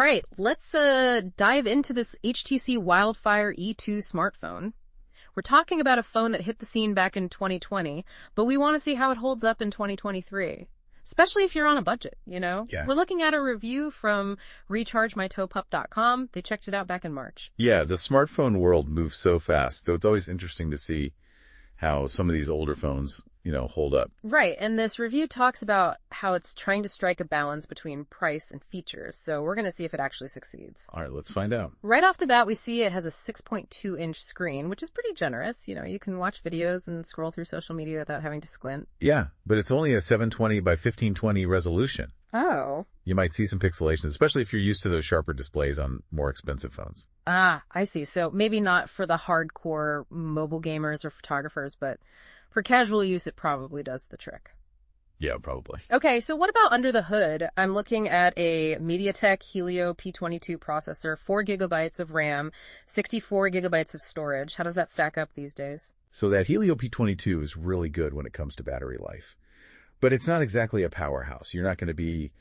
All right, let's dive into this HTC Wildfire E2 smartphone. We're talking about a phone that hit the scene back in 2020, but we want to see how it holds up in 2023. Especially if you're on a budget, you know? Yeah. We're looking at a review from RechargeMyTopup.com. They checked it out back in March. Yeah, the smartphone world moves so fast, so it's always interesting to see how some of these older phones, hold up. Right, and this review talks about how it's trying to strike a balance between price and features, so we're going to see if it actually succeeds. All right, let's find out. Right off the bat, we see it has a 6.2-inch screen, which is pretty generous. You can watch videos and scroll through social media without having to squint. Yeah, but it's only a 720 by 1520 resolution. Oh. You might see some pixelation, especially if you're used to those sharper displays on more expensive phones. Ah, I see. So maybe not for the hardcore mobile gamers or photographers, but for casual use, it probably does the trick. Yeah, probably. Okay, so what about under the hood? I'm looking at a MediaTek Helio P22 processor, 4 gigabytes of RAM, 64 gigabytes of storage. How does that stack up these days? So that Helio P22 is really good when it comes to battery life. But it's not exactly a powerhouse. You're not going to be,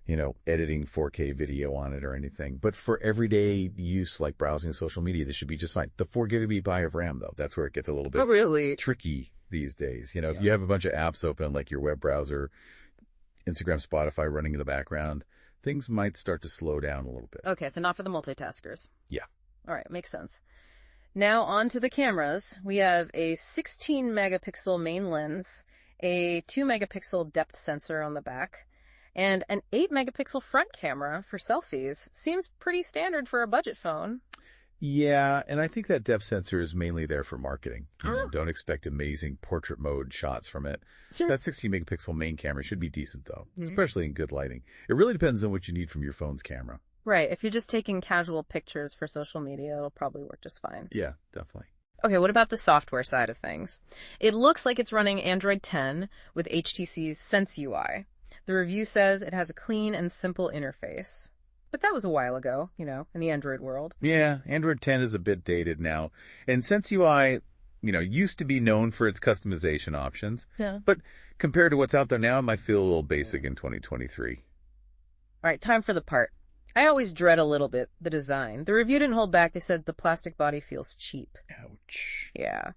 editing 4K video on it or anything. But for everyday use like browsing social media, this should be just fine. The 4 gigabyte of RAM, though, that's where it gets a little bit tricky these days. If you have a bunch of apps open, like your web browser, Instagram, Spotify running in the background, things might start to slow down a little bit. Okay, so not for the multitaskers. Yeah. All right, makes sense. Now on to the cameras. We have a 16 megapixel main lens, a 2 megapixel depth sensor on the back, and an 8 megapixel front camera for selfies. Seems pretty standard for a budget phone. Yeah, and I think that depth sensor is mainly there for marketing. Don't expect amazing portrait mode shots from it. Sure. That 16 megapixel main camera should be decent, though, especially in good lighting. It really depends on what you need from your phone's camera. Right. If you're just taking casual pictures for social media, it'll probably work just fine. Yeah, definitely. Okay, what about the software side of things? It looks like it's running Android 10 with HTC's Sense UI. The review says it has a clean and simple interface. But that was a while ago, in the Android world. Yeah, Android 10 is a bit dated now. And Sense UI, used to be known for its customization options. Yeah. But compared to what's out there now, it might feel a little basic in 2023. All right, time for the part. I always dread a little bit the design. The review didn't hold back. They said the plastic body feels cheap. Ouch. Yeah.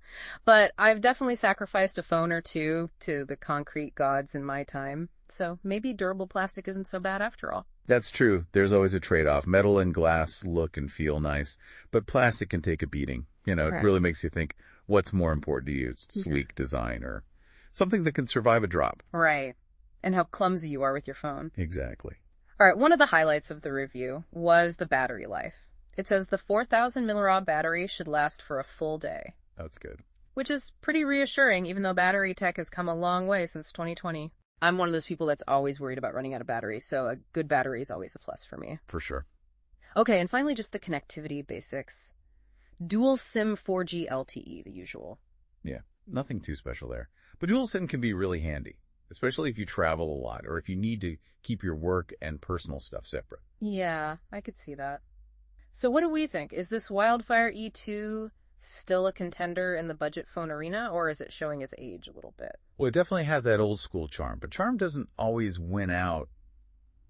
But I've definitely sacrificed a phone or two to the concrete gods in my time. So maybe durable plastic isn't so bad after all. That's true. There's always a trade-off. Metal and glass look and feel nice, but plastic can take a beating. It really makes you think, what's more important to you? Sleek design or something that can survive a drop. Right. And how clumsy you are with your phone. Exactly. All right, one of the highlights of the review was the battery life. It says the 4,000 milliamp battery should last for a full day. That's good. Which is pretty reassuring, even though battery tech has come a long way since 2020. I'm one of those people that's always worried about running out of battery, so a good battery is always a plus for me. For sure. Okay, and finally just the connectivity basics. Dual SIM 4G LTE, the usual. Yeah, nothing too special there. But dual SIM can be really handy, especially if you travel a lot or if you need to keep your work and personal stuff separate. Yeah, I could see that. So what do we think? Is this Wildfire E2 still a contender in the budget phone arena, or is it showing its age a little bit? Well, it definitely has that old school charm, but charm doesn't always win out,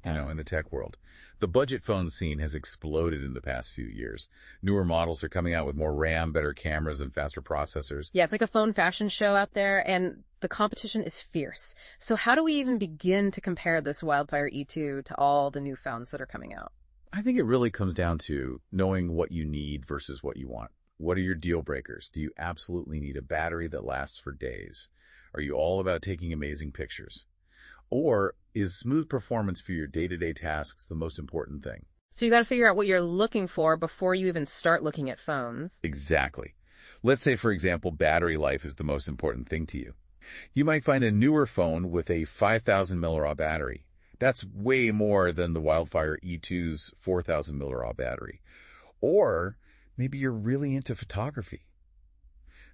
in the tech world. The budget phone scene has exploded in the past few years. Newer models are coming out with more RAM, better cameras, and faster processors. Yeah, it's like a phone fashion show out there, and the competition is fierce. So how do we even begin to compare this Wildfire E2 to all the new phones that are coming out? I think it really comes down to knowing what you need versus what you want. What are your deal breakers? Do you absolutely need a battery that lasts for days? Are you all about taking amazing pictures? Or is smooth performance for your day-to-day tasks the most important thing? So you got to figure out what you're looking for before you even start looking at phones. Exactly. Let's say, for example, battery life is the most important thing to you. You might find a newer phone with a 5,000 milliamp battery. That's way more than the Wildfire E2's 4,000 milliamp battery. Or maybe you're really into photography.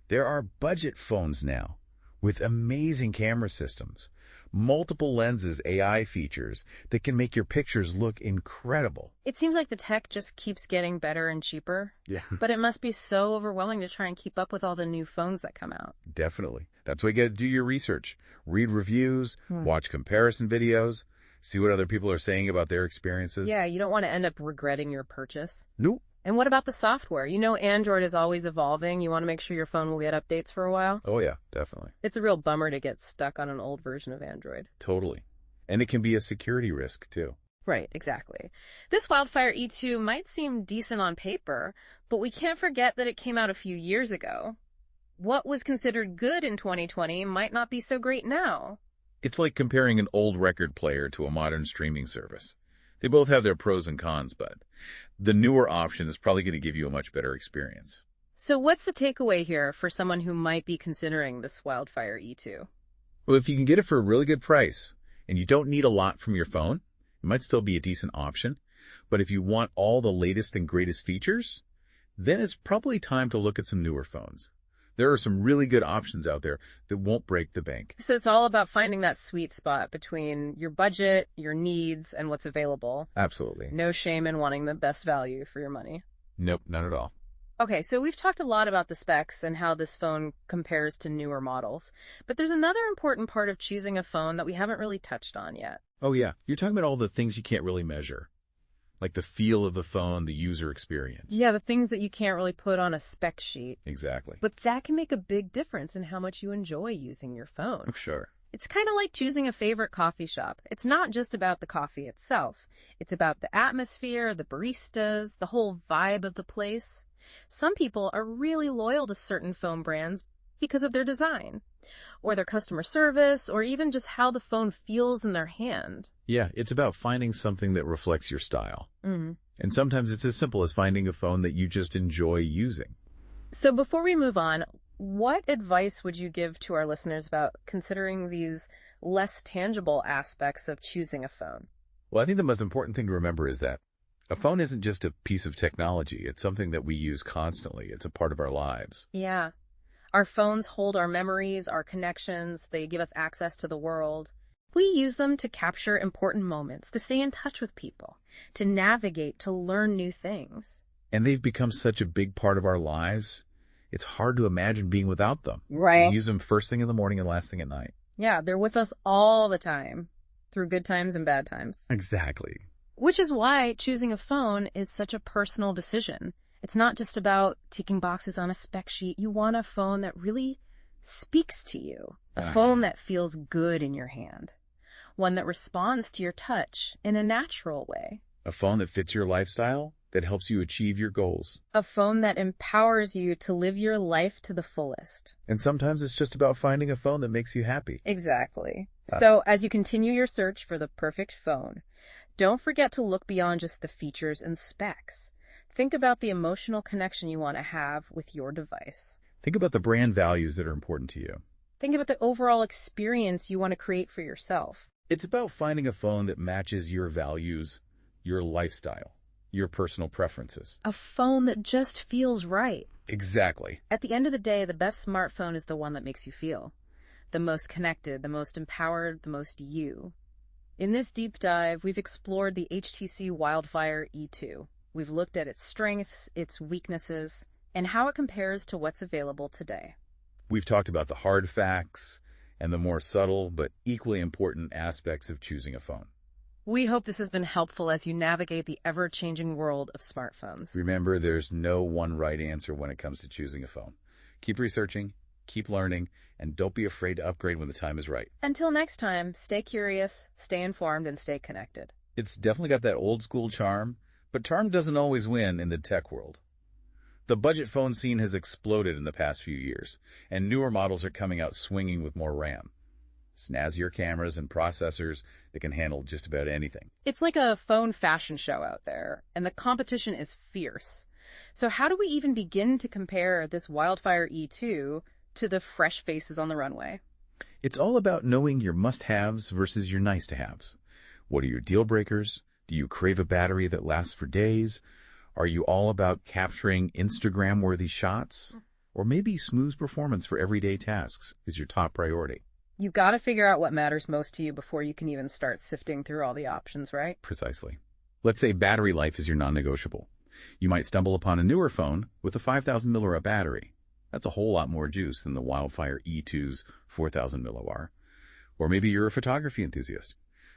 There are budget phones now with amazing camera systems, multiple lenses, AI features that can make your pictures look incredible. It seems like the tech just keeps getting better and cheaper. Yeah. But it must be so overwhelming to try and keep up with all the new phones that come out. Definitely. That's why you got to do your research. Read reviews, watch comparison videos, See what other people are saying about their experiences? Yeah, you don't want to end up regretting your purchase. Nope. And what about the software? You know Android is always evolving. You want to make sure your phone will get updates for a while. Oh, yeah, definitely. It's a real bummer to get stuck on an old version of Android. Totally. And it can be a security risk, too. Right, exactly. This Wildfire E2 might seem decent on paper, but we can't forget that it came out a few years ago. What was considered good in 2020 might not be so great now. It's like comparing an old record player to a modern streaming service. They both have their pros and cons, but the newer option is probably going to give you a much better experience. So what's the takeaway here for someone who might be considering this Wildfire E2? Well, if you can get it for a really good price, and you don't need a lot from your phone, it might still be a decent option. But if you want all the latest and greatest features, then it's probably time to look at some newer phones. There are some really good options out there that won't break the bank. So it's all about finding that sweet spot between your budget, your needs, and what's available. Absolutely. No shame in wanting the best value for your money. Nope, not at all. Okay, so we've talked a lot about the specs and how this phone compares to newer models, but there's another important part of choosing a phone that we haven't really touched on yet. Oh, yeah. You're talking about all the things you can't really measure, like the feel of the phone, the user experience. Yeah, the things that you can't really put on a spec sheet. Exactly. But that can make a big difference in how much you enjoy using your phone. Sure. It's kind of like choosing a favorite coffee shop. It's not just about the coffee itself. It's about the atmosphere, the baristas, the whole vibe of the place. Some people are really loyal to certain phone brands because of their design, or their customer service, or even just how the phone feels in their hand. Yeah, it's about finding something that reflects your style. Mm-hmm. And sometimes it's as simple as finding a phone that you just enjoy using. So before we move on, what advice would you give to our listeners about considering these less tangible aspects of choosing a phone? Well, I think the most important thing to remember is that a phone isn't just a piece of technology. It's something that we use constantly. It's a part of our lives. Yeah. Our phones hold our memories, our connections. They give us access to the world. We use them to capture important moments, to stay in touch with people, to navigate, to learn new things. And they've become such a big part of our lives. It's hard to imagine being without them. Right. We use them first thing in the morning and last thing at night. Yeah, they're with us all the time, through good times and bad times. Exactly. Which is why choosing a phone is such a personal decision. It's not just about ticking boxes on a spec sheet. You want a phone that really speaks to you. A phone that feels good in your hand. One that responds to your touch in a natural way. A phone that fits your lifestyle, that helps you achieve your goals. A phone that empowers you to live your life to the fullest. And sometimes it's just about finding a phone that makes you happy. Exactly. So as you continue your search for the perfect phone, don't forget to look beyond just the features and specs. Think about the emotional connection you want to have with your device. Think about the brand values that are important to you. Think about the overall experience you want to create for yourself. It's about finding a phone that matches your values, your lifestyle, your personal preferences. A phone that just feels right. Exactly. At the end of the day, the best smartphone is the one that makes you feel the most connected, the most empowered, the most you. In this deep dive, we've explored the HTC Wildfire E2. We've looked at its strengths, its weaknesses, and how it compares to what's available today. We've talked about the hard facts and the more subtle but equally important aspects of choosing a phone. We hope this has been helpful as you navigate the ever-changing world of smartphones. Remember, there's no one right answer when it comes to choosing a phone. Keep researching, keep learning, and don't be afraid to upgrade when the time is right. Until next time, stay curious, stay informed, and stay connected. It's definitely got that old school charm, but charm doesn't always win in the tech world. The budget phone scene has exploded in the past few years, and newer models are coming out swinging with more RAM. Snazzier cameras and processors that can handle just about anything. It's like a phone fashion show out there, and the competition is fierce. So how do we even begin to compare this Wildfire E2 to the fresh faces on the runway? It's all about knowing your must-haves versus your nice-to-haves. What are your deal breakers? Do you crave a battery that lasts for days? Are you all about capturing Instagram-worthy shots? Or maybe smooth performance for everyday tasks is your top priority. You've got to figure out what matters most to you before you can even start sifting through all the options, right? Precisely. Let's say battery life is your non-negotiable. You might stumble upon a newer phone with a 5,000 mAh battery. That's a whole lot more juice than the Wildfire E2's 4,000 mAh. Or maybe you're a photography enthusiast.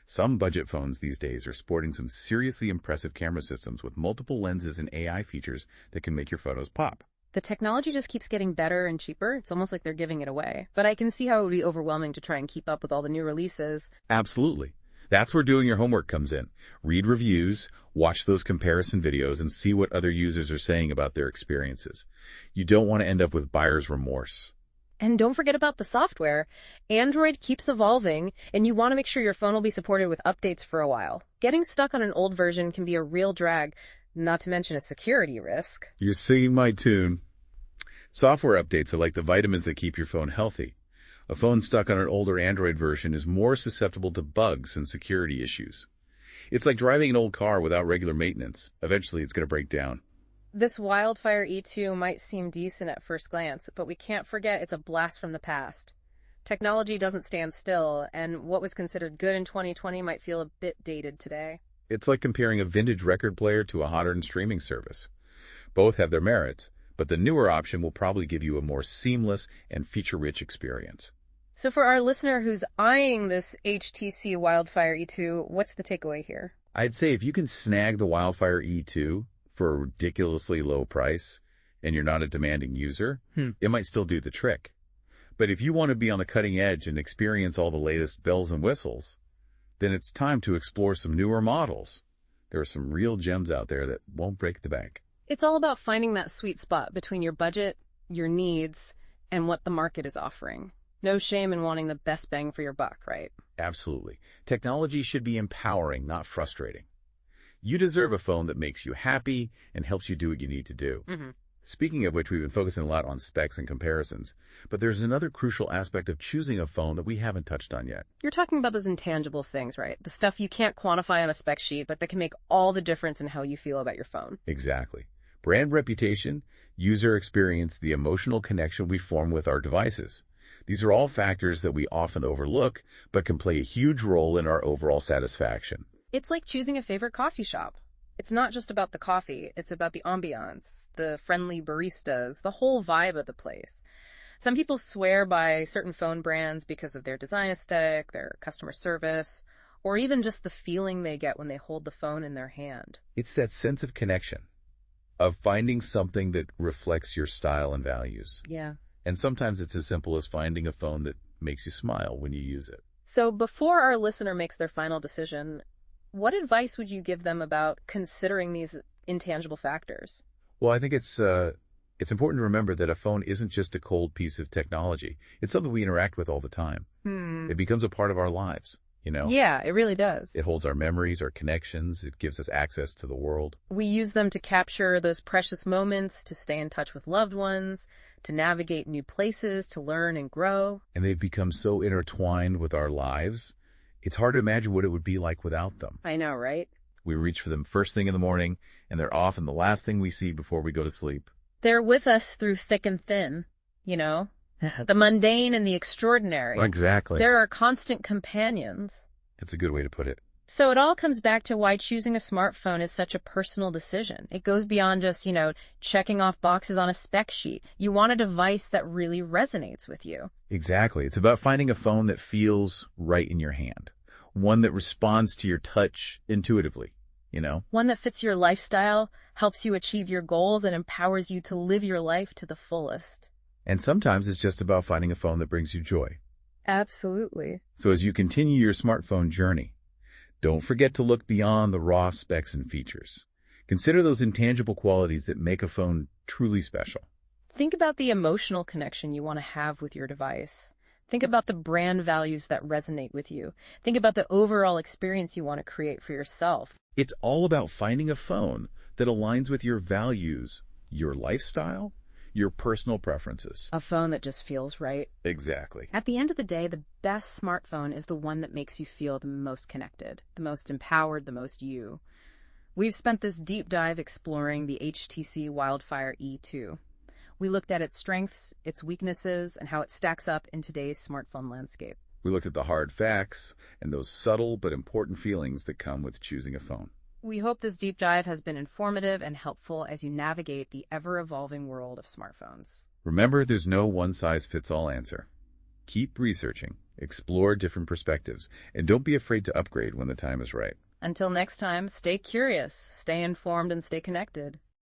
Some budget phones these days are sporting some seriously impressive camera systems with multiple lenses and AI features that can make your photos pop. The technology just keeps getting better and cheaper. It's almost like they're giving it away. But I can see how it would be overwhelming to try and keep up with all the new releases. Absolutely. That's where doing your homework comes in. Read reviews, watch those comparison videos, and see what other users are saying about their experiences. You don't want to end up with buyer's remorse. And don't forget about the software. Android keeps evolving, and you want to make sure your phone will be supported with updates for a while. Getting stuck on an old version can be a real drag, not to mention a security risk. You're singing my tune. Software updates are like the vitamins that keep your phone healthy. A phone stuck on an older Android version is more susceptible to bugs and security issues. It's like driving an old car without regular maintenance. Eventually, it's going to break down. This Wildfire E2 might seem decent at first glance, but we can't forget it's a blast from the past. Technology doesn't stand still, and what was considered good in 2020 might feel a bit dated today. It's like comparing a vintage record player to a modern streaming service. Both have their merits, but the newer option will probably give you a more seamless and feature-rich experience. So for our listener who's eyeing this HTC Wildfire E2, what's the takeaway here? I'd say if you can snag the Wildfire E2 for a ridiculously low price and you're not a demanding user, it might still do the trick. But if you want to be on the cutting edge and experience all the latest bells and whistles, then it's time to explore some newer models. There are some real gems out there that won't break the bank. It's all about finding that sweet spot between your budget, your needs, and what the market is offering. No shame in wanting the best bang for your buck, right? Absolutely. Technology should be empowering, not frustrating. You deserve a phone that makes you happy and helps you do what you need to do. Speaking of which, we've been focusing a lot on specs and comparisons, but there's another crucial aspect of choosing a phone that we haven't touched on yet. You're talking about those intangible things, right? The stuff you can't quantify on a spec sheet, but that can make all the difference in how you feel about your phone. Exactly. Brand reputation, user experience, the emotional connection we form with our devices. These are all factors that we often overlook, but can play a huge role in our overall satisfaction. It's like choosing a favorite coffee shop. It's not just about the coffee, it's about the ambiance, the friendly baristas, the whole vibe of the place. Some people swear by certain phone brands because of their design aesthetic, their customer service, or even just the feeling they get when they hold the phone in their hand. It's that sense of connection, of finding something that reflects your style and values. Yeah. And sometimes it's as simple as finding a phone that makes you smile when you use it. So before our listener makes their final decision, what advice would you give them about considering these intangible factors? Well, I think it's important to remember that a phone isn't just a cold piece of technology. It's something we interact with all the time. It becomes a part of our lives, you know? Yeah, it really does. It holds our memories, our connections. It gives us access to the world. We use them to capture those precious moments, to stay in touch with loved ones, to navigate new places, to learn and grow. And they've become so intertwined with our lives, it's hard to imagine what it would be like without them. I know, right? We reach for them first thing in the morning, and they're often the last thing we see before we go to sleep. They're with us through thick and thin, you know? The mundane and the extraordinary. Exactly. They're our constant companions. That's a good way to put it. So it all comes back to why choosing a smartphone is such a personal decision. It goes beyond just, checking off boxes on a spec sheet. You want a device that really resonates with you. Exactly. It's about finding a phone that feels right in your hand. One that responds to your touch intuitively, One that fits your lifestyle, helps you achieve your goals, and empowers you to live your life to the fullest. And sometimes it's just about finding a phone that brings you joy. Absolutely. So as you continue your smartphone journey, don't forget to look beyond the raw specs and features. Consider those intangible qualities that make a phone truly special. Think about the emotional connection you want to have with your device. Think about the brand values that resonate with you. Think about the overall experience you want to create for yourself. It's all about finding a phone that aligns with your values, your lifestyle, your personal preferences. A phone that just feels right. Exactly. At the end of the day, the best smartphone is the one that makes you feel the most connected, the most empowered, the most you. We've spent this deep dive exploring the HTC Wildfire E2. We looked at its strengths, its weaknesses, and how it stacks up in today's smartphone landscape. We looked at the hard facts and those subtle but important feelings that come with choosing a phone. We hope this deep dive has been informative and helpful as you navigate the ever-evolving world of smartphones. Remember, there's no one-size-fits-all answer. Keep researching, Explore different perspectives, and don't be afraid to upgrade when the time is right. Until next time, stay curious, stay informed, and stay connected.